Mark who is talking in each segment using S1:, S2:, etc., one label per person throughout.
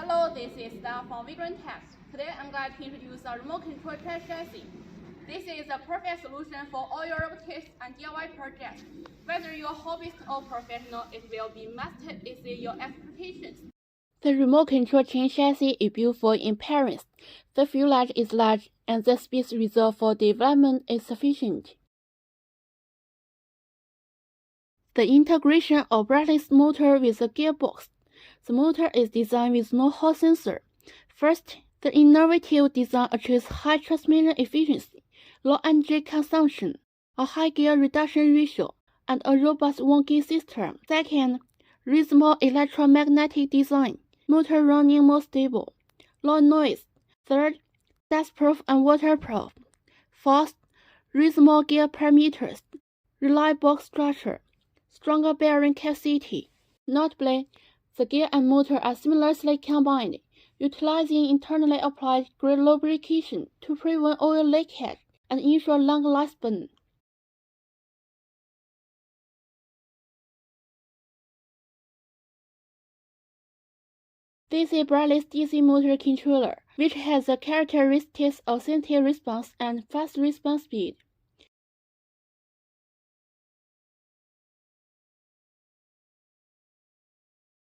S1: Hello, this is Dan from Vigrant Tech. Today I'm glad to introduce a remote control track chassis. This is a perfect solution for all your robotics and DIY projects. Whether you're a hobbyist or professional, it will be must exceed your expectations.
S2: The remote control chain chassis is built for impedance. The fuselage is large and the space reserved for development is sufficient. The integration of brushless motor with the gearbox. The motor is designed with no Hall sensor. First, the innovative design achieves high transmission efficiency, low energy consumption, a high gear reduction ratio, and a robust one-gear system. Second, reasonable electromagnetic design, motor running more stable, low noise. Third, dustproof and waterproof. Fourth, reasonable gear parameters, reliable structure, stronger bearing capacity. Notably, the gear and motor are seamlessly combined, utilizing internally applied grease lubrication to prevent oil leakage and ensure long lifespan. This is a brushless DC motor controller, which has the characteristics of safety response and fast response speed.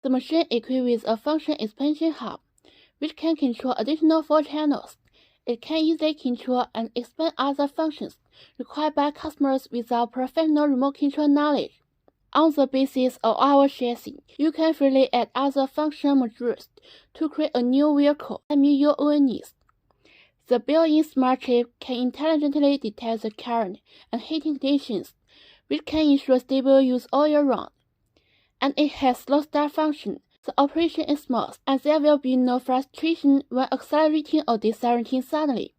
S2: The machine is equipped with a function expansion hub, which can control additional 4 channels. It can easily control and expand other functions required by customers without professional remote control knowledge. On the basis of our chassis, you can freely add other function modules to create a new vehicle and meet your own needs. The built-in smart chip can intelligently detect the current and heating conditions, which can ensure stable use all year round. And it has slow start function. The operation is smooth, and there will be no frustration when accelerating or decelerating suddenly.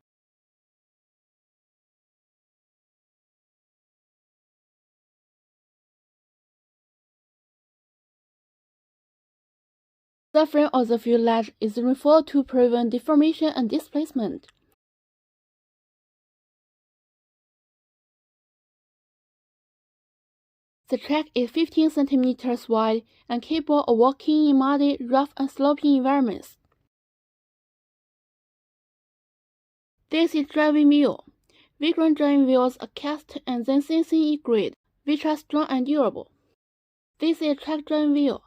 S2: The frame of the fuselage is reinforced to prevent deformation and displacement. The track is 15 cm wide and capable of walking in muddy, rough, and sloping environments. This is driving wheel. Vigrant driving wheels are cast and then CNC grade, which are strong and durable. This is track driving wheel.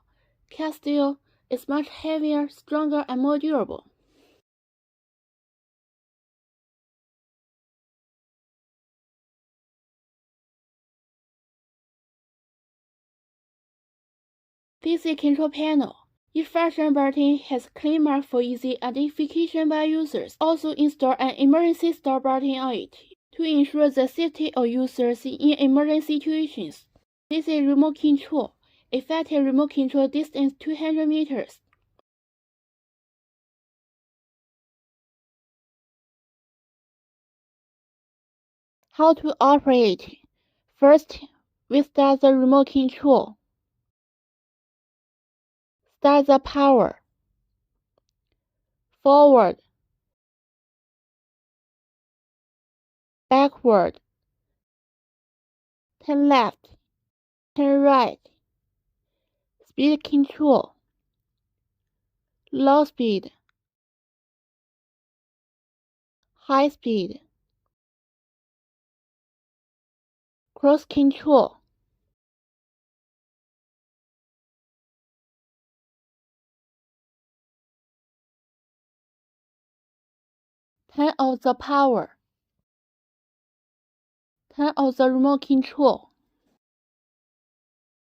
S2: Cast steel is much heavier, stronger, and more durable. This is control panel. Each function button has a clean mark for easy identification by users. Also install an emergency stop button on it to ensure the safety of users in emergency situations. This is remote control. Effective remote control distance 200 meters. How to operate? First, we start the remote control. Start the power. Forward. Backward. Turn left. Turn right. Speed control. Low speed. High speed. Cruise control. Turn off the power. Turn off the remote control.